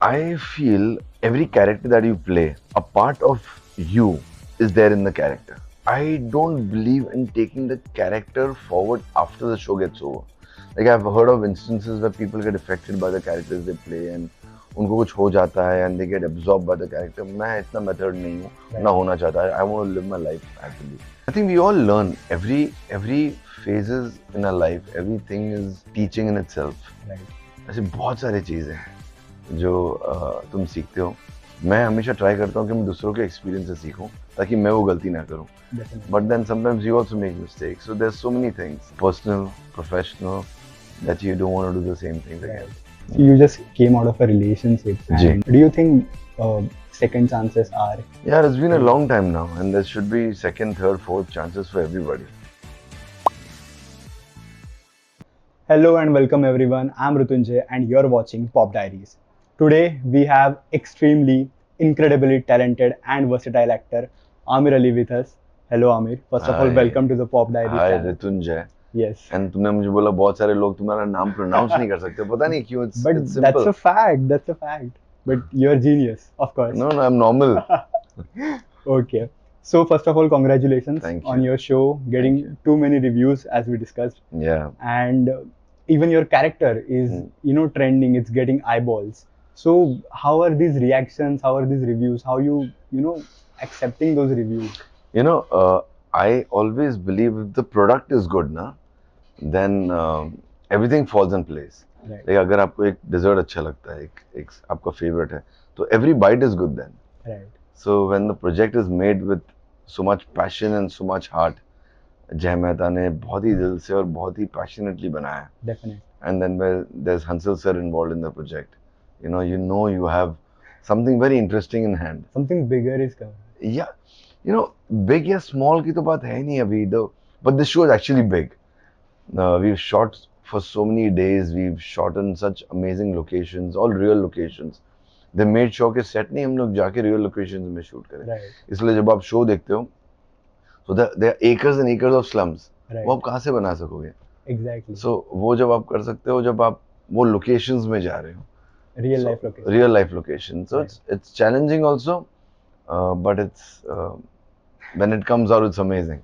I feel every character that you play, a part of you is there in the character. I don't believe in taking the character forward after the show gets over. Like I've heard of instances where people get affected by the characters they play and उनको कुछ हो जाता है and they get absorbed by the character. मैं इतना method नहीं हूँ, ना होना चाहता है. I want to live my life happily. I think we all learn every phases in our life. Everything is teaching in itself. Right. ऐसे बहुत सारी चीजें हैं जो तुम सीखते हो. मैं हमेशा ट्राई करता हूँ कि मैं दूसरों के एक्सपीरियंस से सीखूं ताकि मैं वो गलती ना करूं. But then sometimes you also make mistakes. So there's so many things, personal, professional, that you don't want to do the same things again. You just came out of a relationship. Ji. And do you think second chances are? Yeah, it's been a long time now, and there should be second, third, fourth chances for everybody. Hello and welcome everyone. I'm Rutunjay and you're watching Pop Diaries. Today we have extremely, incredibly talented and versatile actor Amir Ali with us. Hello Amir. First of all, Hi. welcome to the Pop Diaries Hi, channel. Ritunjay. Yes. And तुमने मुझे बोला बहुत सारे लोग तुम्हारा नाम pronounce नहीं कर सकते. पता नहीं क्यों. It's But simple. that's a fact. That's a fact. But you're genius, of course. No, I'm normal. Okay. So first of all, congratulations Thank on you. your show, getting Thank you. too many reviews as we discussed. Yeah. And even your character is trending, it's getting eyeballs. So how are these reactions, how are these reviews, how you accepting those reviews? You know, I always believe if the product is good na, then everything falls in place. Right. Like अगर आपको एक dessert अच्छा लगता है, एक आपका favorite है, तो every bite is good then. Right. So when the project is made with so much passion and so much heart, जय मेहता ने बहुत ही दिल से और बहुत ही passionately बनाया. Definitely. And then there's Hansel sir involved in the project. You know you have something very interesting in hand. Something bigger is coming. Yeah, you know, big या small की तो बात है नहीं अभी though. But this show is actually big. We've shot for so many days. We've shot in such amazing locations, all real locations. They made sure कि set नहीं हम लोग जाके real locations में shoot करें. Right. इसलिए जब आप show देखते हो, so there are acres and acres of slums. Right. वो आप कहाँ से बना सकोगे? Exactly. So वो जब आप कर सकते हो जब आप वो locations में जा रहे हो. Real life location. Real life location. So Right. it's challenging also, but it's when it comes out, it's amazing.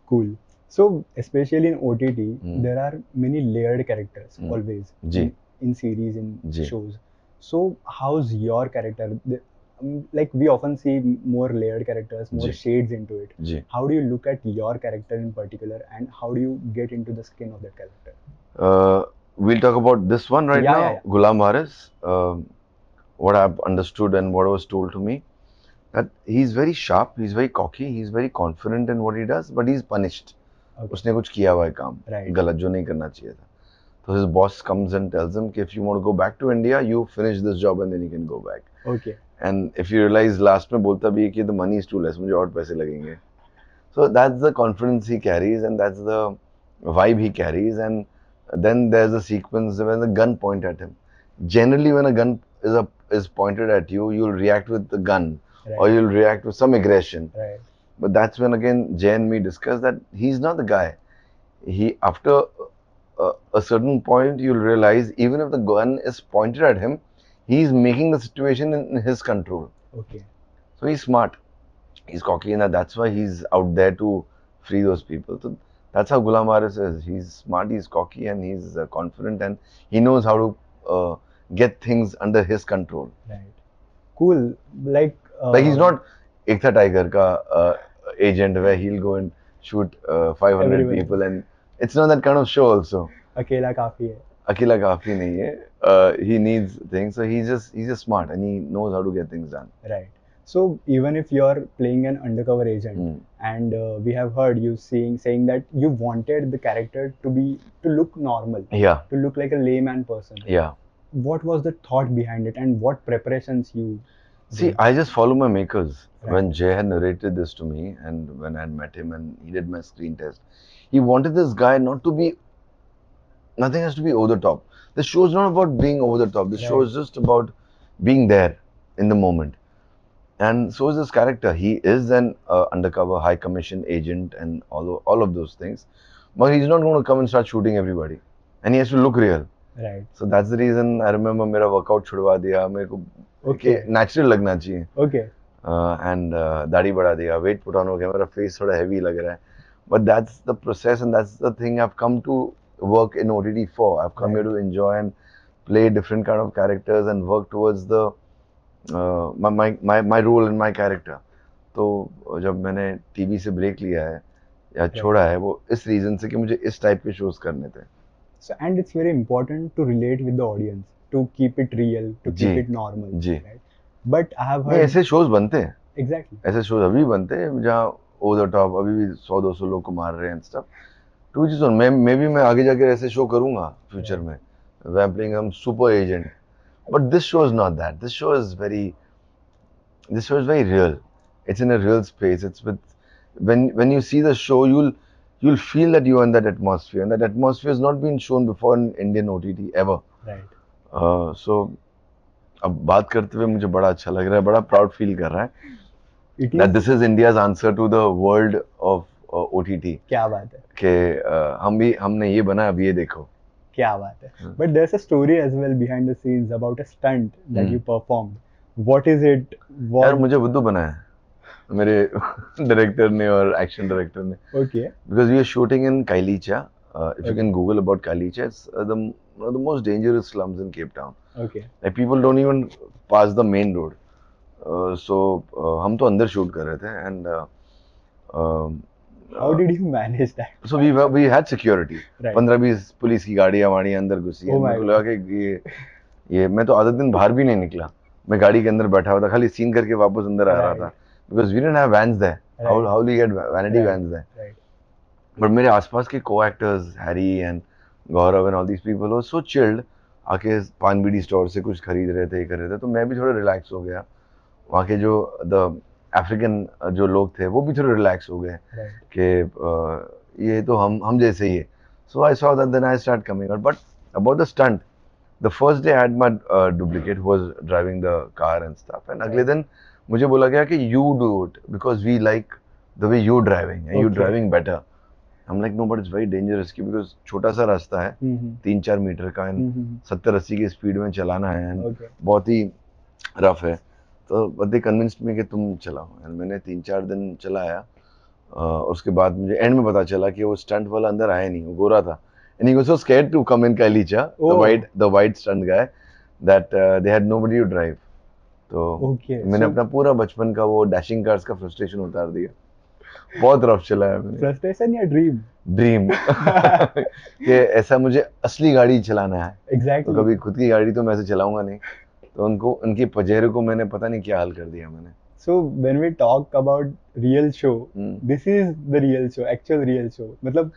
Cool. So especially in OTT, there are many layered characters always Ji. in series, in Ji. shows. So how's your character? Like we often see more layered characters, more Ji. shades into it. Ji. How do you look at your character in particular, and how do you get into the skin of that character? We'll talk about this one right now. Yeah. Ghulam Haris. What I've understood and what was told to me, that he's very sharp, he's very cocky, he's very confident in what he does, but he's punished. Okay. उसने कुछ किया हुआ है काम Right. गलत जो नहीं करना चाहिए था. So his boss comes and tells him कि if you want to go back to India, you finish this job and then you can go back. Okay. And if you realize last में बोलता भी है कि the money is too less, मुझे और पैसे लगेंगे. So that's the confidence he carries and that's the vibe he carries. And then there's a sequence when the gun point at him. Generally, when a gun is pointed at you, you'll react with the gun. Right. Or you'll react with some aggression. Right. But that's when again Jay and me discuss that he's not the guy. After a certain point, you'll realize even if the gun is pointed at him, he's making the situation in his control. Okay. So he's smart. He's cocky, and that's why he's out there to free those people. So that's how Ghulam Haris is. He's smart, he's cocky, and he's confident, and he knows how to get things under his control. Right. Cool. Like he's not Ekta Tiger ka agent where he'll go and shoot 500 Everyone. people, and it's not that kind of show also. अकेला काफी है. Akila kafi nahi hai. He needs things, so he's just smart and he knows how to get things done. Right. So even if you're playing an undercover agent, and we have heard you saying that you wanted the character to look normal, Yeah, to look like a layman person. yeah. What was the thought behind it, and what preparations you? See, I just follow my makers. Right. When Jay had narrated this to me, and when I had met him and he did my screen test, he wanted this guy not to be. Nothing has to be over the top. The show is not about being over the top. The show is just about being there in the moment. And so is this character. He is an undercover high commission agent and all of those things. But he's not going to come and start shooting everybody. And he has to look real. Right. So that's the reason I remember मेरा workout छुड़वा दिया मेरे को Okay. कि natural लगना चाहिए Okay. And दाढ़ी बढ़ा दिया वेट पुट ऑन हो गया मेरा फेस थोड़ा हैवी लग रहा है but that's the process and that's the thing I've come to work in OTT for. I've come here to enjoy and play different kind of characters and work towards the my role in my character. तो जब मैंने TV से break लिया है या छोड़ा है वो इस रीजन से कि मुझे इस टाइप के शोज करने थे. So, and it's very important to relate with the audience, to keep it real, to जी, keep it normal. जी. Right? But I have नहीं heard ऐसे शोज बनते हैं exactly. ऐसे शोज अभी भी बनते हैं जहाँ ओवर द टॉप अभी भी 100-200 लोग को मार रहे हैं स्टफ टू चीज मैं आगे जाकर ऐसे शो करूंगा फ्यूचर में where I'm playing some super agent but this show is not that this show is very real it's in a real space it's with when you see the show you'll feel that you're in that atmosphere and that atmosphere has not been shown before in Indian OTT ever Right. so अब बात करते हुए मुझे बड़ा अच्छा लग रहा है बड़ा प्राउड फील कर रहा है It that is. this is India's answer to the world of OTT क्या बात है? कि हमने ये बना अब ये देखो क्या बात है? But there's a story as well behind the scenes about a stunt that you performed. What is it? यार मुझे बुद्धू बनाया मेरे डायरेक्टर ने और एक्शन डायरेक्टर ने Okay. because we are shooting in Kailicha if you can Google about Kailicha it's one of the most dangerous slums in Cape Town Okay. like people don't even pass the main road so हम तो अंदर shoot कर रहे थे and How did you manage that? so we had security Right. 15-20 police की गाड़ियां वाड़ी अंदर घुसी Oh my मेरे को लगा कि ये मैं तो आधा दिन बाहर भी नहीं निकला मैं गाड़ी के अंदर बैठा हुआ था खाली सीन करके वापस अंदर आ रहा था because we didn't have vans there how do you get vanity vans there Right. but मेरे आसपास के co-actors Harry and Gaurav and all these people were so chilled आके पान बीड़ी स्टोर से कुछ खरीद रहे थे कर रहे थे तो मैं भी थोड़ा रिलैक्स हो गया वहाँ के जो द अफ्रीकन जो लोग थे वो भी थोड़े रिलैक्स हो गए Right. कि ये तो हम जैसे ही है so I saw that then I start coming out but about the stunt the first day I had my duplicate who was driving the car and stuff and अगले दिन मुझे बोला गया कि you do it because we like the way you're driving and you're Okay. driving better I'm like no but it's very dangerous because छोटा सा रास्ता है 3-4 मीटर का and 70-80 की स्पीड में चलाना है and Okay. बहुत ही रफ है तो but they convinced me कि तुम चलाओ and मैंने 3-4 दिन चलाया उसके बाद मुझे एंड में पता चला कि वो स्टंट वाला अंदर आया नहीं वो गोरा था and he was so scared to come in Kailicha Oh. the white stunt guy that they had nobody to drive तो Okay, मैंने so- अपना पूरा बचपन का वो डैशिंग कार्स का फ्रस्ट्रेशन उतार दिया बहुत रफ चलाया मैंने Frustration या dream? ड्रीम कि ऐसा मुझे असली गाड़ी चलाना है Exactly. तो कभी खुद की गाड़ी तो मैं ऐसे चलाऊंगा नहीं तो उनके पजेरे को मैंने पता नहीं क्या हाल कर दिया मैंने So when we talk about real show, Hmm. this is the real show, actual real show. मतलब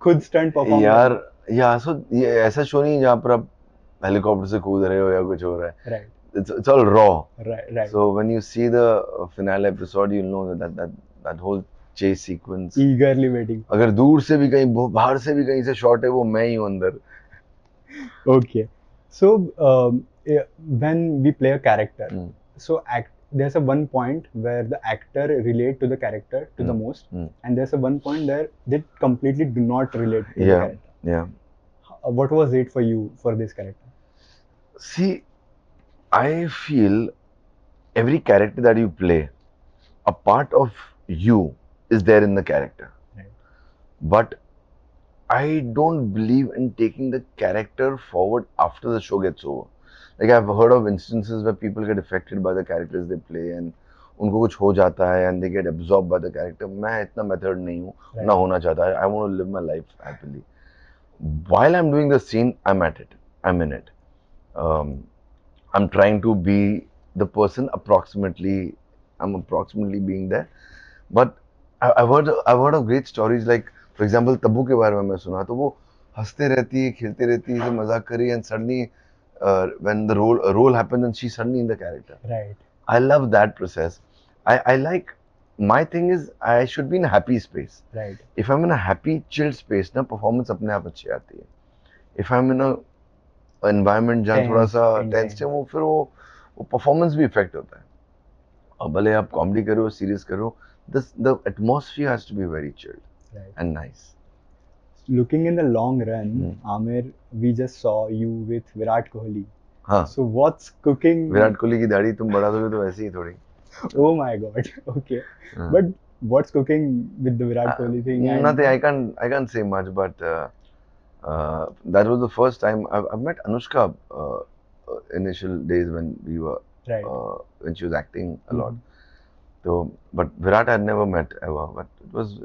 खुद stunt perform यार ये ऐसा शो नहीं जहाँ पर आप हेलीकॉप्टर से कूद रहे हो या कुछ हो रहा है Right, it's all raw right. so when you see the finale episode you'll know that whole chase sequence Eagerly waiting. अगर दूर से भी कहीं बाहर से भी कहीं से शॉट है वो मैं ही हूँ अंदर Okay. So when we play a character, Hmm. so there's a one point where the actor relate to the character to the most, and there's a one point where they completely do not relate to the yeah character. yeah What was it for you for this character? see I feel every character that you play a part of you is there in the character Right. but I don't believe in taking the character forward after the show gets over. Like I've heard of instances where people get affected by the characters they play and उनको कुछ हो जाता है and they get absorbed by the character. मैं इतना method नहीं हूँ, ना होना चाहता है. I want to live my life happily. While I'm doing the scene, I'm at it. I'm in it. I'm trying to be the person approximately. I'm approximately being there. But I've heard of great stories like for example Tabu के बारे में मैं सुना तो वो हंसते रहती है खेलते रहती है मजाक करी and suddenly when the role happens and she's suddenly in the character. Right. I love that process. I like my thing is I should be in a happy space. Right. If I'm in a happy chilled space ना performance अपने आप अच्छी आती है. If I'm in a environment जहाँ थोड़ा सा tense है वो फिर वो performance भी affect होता है. और भले आप comedy करो serious करो the atmosphere has to be very chilled. Right. And nice. Looking in the long run, Hmm. Amir, we just saw you with Virat Kohli. हाँ, So what's cooking? Virat Kohli की दाढ़ी तुम बढ़ा दोगे तो वैसे ही थोड़ी. Oh my God. Okay. हाँ. But what's cooking with the Virat Kohli thing? And Nothing. I can't say much, but that was the first time I've met Anushka initial days when we were right. when she was acting a lot. Mhm. So, but Virat I had never met ever. But it was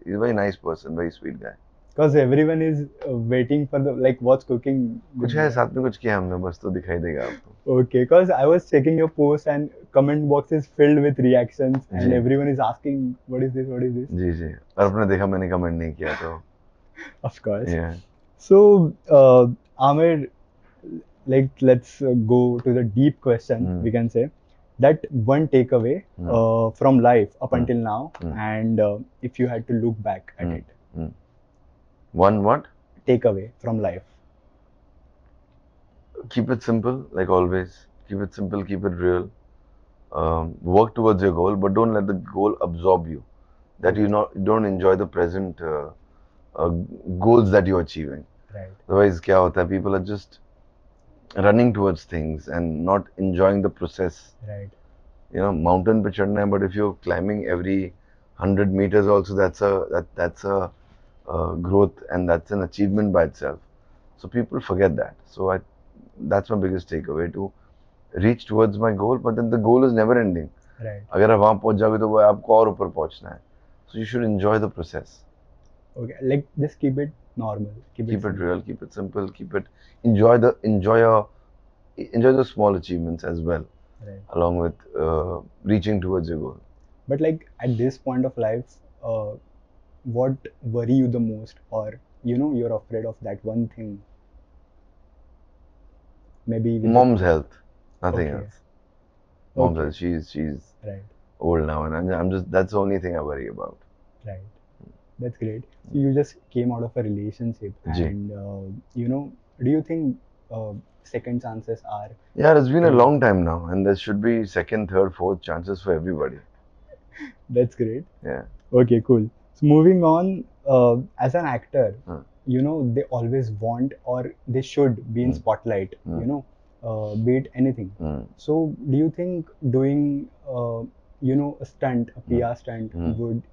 he's a very nice person, very sweet guy. Because everyone is waiting for the like what's cooking with कुछ है Virat. साथ में कुछ किया हमने बस तो दिखाई देगा आपको. Okay, because I was checking your post and comment box is filled with reactions and ji. everyone is asking what is this, what is this? जी जी. और आपने देखा मैंने कमेंट नहीं किया तो. Of course. Yeah. So, Amir, like let's go to the deep question. Hmm. We can say that one takeaway from life up Hmm. until now, Hmm. and if you had to look back at Hmm. it, Hmm. One what? takeaway from life. Keep it simple, like always. Keep it simple, keep it real. Work towards your goal, but don't let the goal absorb you. That Okay. you don't enjoy the present uh, goals that you're achieving. Right. Otherwise, क्या होता है? People are just running towards things and not enjoying the process. Right. You know, mountain पे चढ़ना है, but if you're climbing every 100 meters, also that's a growth and that's an achievement by itself. So people forget that. So that's my biggest takeaway, to reach towards my goal, but then the goal is never ending. Right. अगर आप वहाँ पहुँच जाओगे तो वो आपको और ऊपर पहुँचना है. So you should enjoy the process. Okay. Like just keep it normal. Keep it simple. real, keep it simple, keep it enjoy the small achievements as well, Right. along with reaching towards your goal. But like at this point of life, what worry you the most, or you're afraid of that one thing? Maybe with Mom's health, nothing Okay. else. Mom's Okay. health. She's Right. old now, and I'm just that's the only thing I worry about. Right. That's great. So you just came out of a relationship, Ji. and do you think second chances are Yeah, it's been a Mm. long time now, and there should be second, third, fourth chances for everybody. That's great. Yeah. Okay, cool. So moving on, as an actor, Hmm. they always want or they should be in spotlight. Be it anything. Hmm. So do you think doing a stunt, a PR stunt,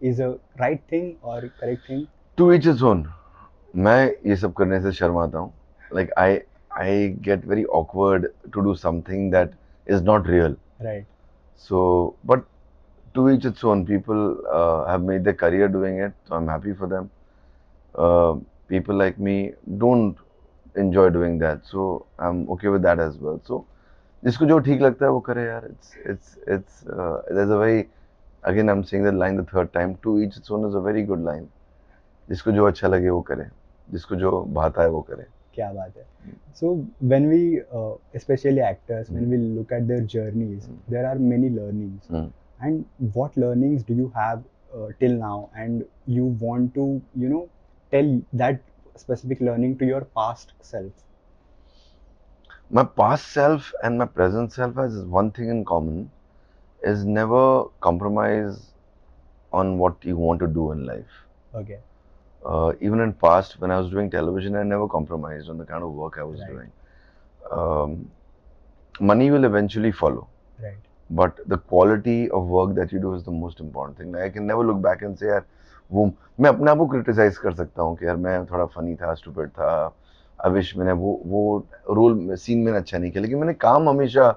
is a right thing or correct thing? To each its own. मैं ये सब करने से शर्माता हूँ. Like I get very awkward to do something that is not real. Right. So, but to each its own. People have made their career doing it, so I'm happy for them. People like me don't enjoy doing that, so I'm okay with that as well. So, जिसको जो ठीक लगता है वो करे यार. It's there's a very, again I'm saying that line the third time. To each its own is a very good line. जिसको जो अच्छा लगे वो करे, जिसको जो भाता है वो करे. क्या बात है. So when we especially actors, when we look at their journeys, there are many learnings. And what learnings do you have till now, and you want to tell that specific learning to your past self? My past self and my present self has one thing in common, is never compromise on what you want to do in life. Okay. Even in past, when I was doing television, I never compromised on the kind of work I was Right. doing. Money will eventually follow, Right. but the quality of work that you do is the most important thing. I can never look back and say यार वो मैं अपने आप को criticise कर सकता हूँ कि यार मैं थोड़ा फनी था, स्टूपिड था, अविश मैंने वो रोल सीन में अच्छा नहीं किया, लेकिन मैंने काम हमेशा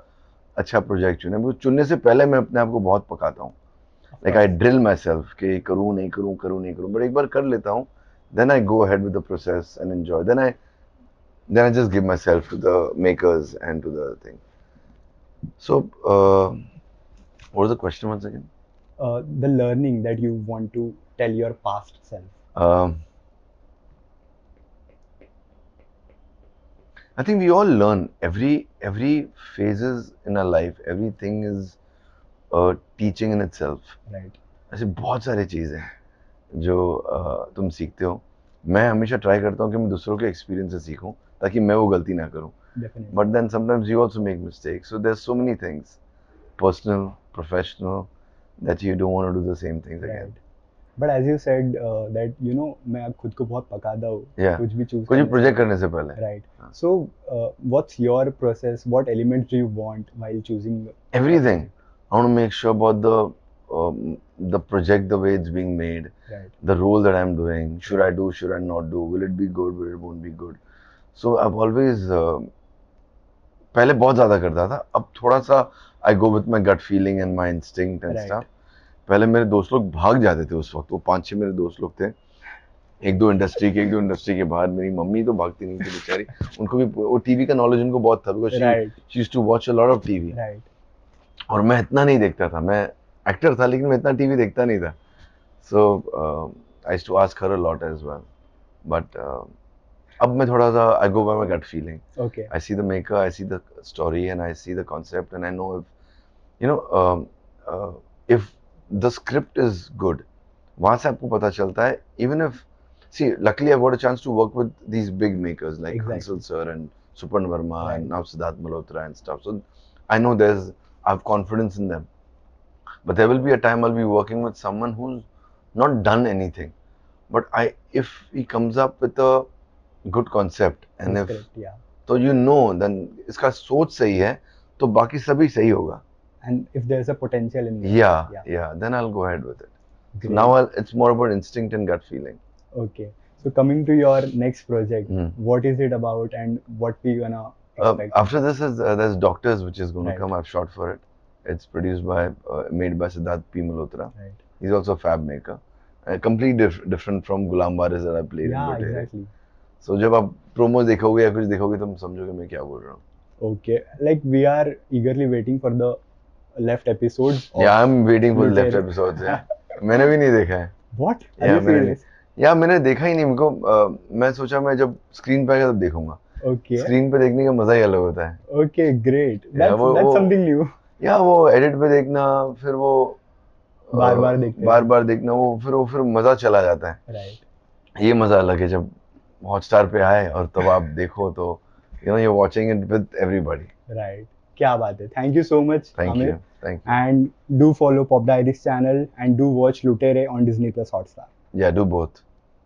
अच्छा प्रोजेक्ट चुने. वो चुनने से पहले मैं अपने आप को बहुत पकाता हूँ. Like I drill myself कि करूँ नहीं करूँ, करूँ नहीं करूँ, but एक बार कर लेता हूँ, then I go ahead with the process and enjoy. Then I just give myself to the makers and to the thing. So, what was the question once again? The learning that you want to tell your past self. I think we all learn. Every phases in our life, everything is a teaching in itself. Right. ऐसे बहुत सारी चीज़ें हैं जो तुम सीखते हो. मैं हमेशा ट्राई करता हूँ कि मैं दूसरों के एक्सपीरियंस से सीखूं ताकि मैं वो गलती ना करूं. Definitely. But then sometimes you also make mistakes. So there's so many things, personal, professional, that you don't want to do the same things again. Right. But as you said that you know मैं खुद को बहुत पकाता हूँ Yeah. कुछ भी choose कुछ भी करने प्रोजेक्ट से करने से पहले. right. हाँ. So what's your process? What elements do you want while choosing Everything. I want to make sure about the project, the way it's being made, right the role that I'm doing. Should I do? Should I not do? Will it be good? Will it won't be good? So I've always पहले बहुत ज़्यादा करता था. अब थोड़ा सा I go with my gut feeling and my instinct and Right. stuff. पहले मेरे दोस्त लोग भाग जाते थे उस वक्त. वो 5-6 मेरे दोस्त लोग थे. एक दो इंडस्ट्री के बाहर. मेरी मम्मी तो भागती नहीं थी बेचारी. उनको भी वो टीवी का नॉलेज उनको बहुत था. Because Right. she used to watch a lot of TV. right और मैं इतना नहीं देखता था. मैं एक्टर था लेकिन मैं इतना टीवी देखता नहीं था. So I used to ask her a lot as well. But अब मैं थोड़ा सा I go by my gut feeling. okay I see the maker, I see the story, and I see the concept, and I know if you know if the script is good. वहाँ से आपको पता चलता है. Even if see, luckily I got a chance to work with these big makers like Exactly. Hansal sir and Supan Verma Right. and now Siddharth Malhotra and stuff. So I know I have confidence in them. But there will be a time I'll be working with someone who's not done anything. But if he comes up with a good concept and That's if correct, yeah. तो you know then इसका सोच सही है तो बाकी सभी सही होगा. And if there's a potential in there. Yeah, then I'll go ahead with it. So Great. now it's more about instinct and gut feeling. Okay. So coming to your next project, Hmm. what is it about and what we gonna expect? After this is there's Doctors, which is going Right. to come. I've shot for it. It's produced by made by Siddharth P. Malhotra. Right. He's also a fab maker. Completely different from Gulam Baris that I played in Yeah, Loteri. exactly. So जब आप promo देखोगे या कुछ देखोगे तुम समझोगे मैं क्या बोल रहा हूँ. Okay. Like we are eagerly waiting for the left episodes. of Yeah, I'm waiting for the left Loteri. episodes. Yeah. मैंने भी नहीं देखा है. What? Are Yeah, you मैंने serious? या मैंने देखा ही नहीं. मुझको मैं सोचा मैं जब स्क्रीन पे आएगा तब देखूंगा. Okay. स्क्रीन पे देखने का मजा ही अलग होता है. Okay, great. Yeah, That's something new. या वो एडिट पे देखना फिर वो बार-बार देखना वो फिर मजा चला जाता है. Right. ये मजा अलग है जब हॉटस्टार पे आए और तब आप देखो तो you know you're watching it with everybody. Right. क्या बात है. Thank you so much, Thank Amir. you. Thank you. And do follow Pop Diaries channel and do watch Loteri on Disney Plus Hotstar. Yeah, do both.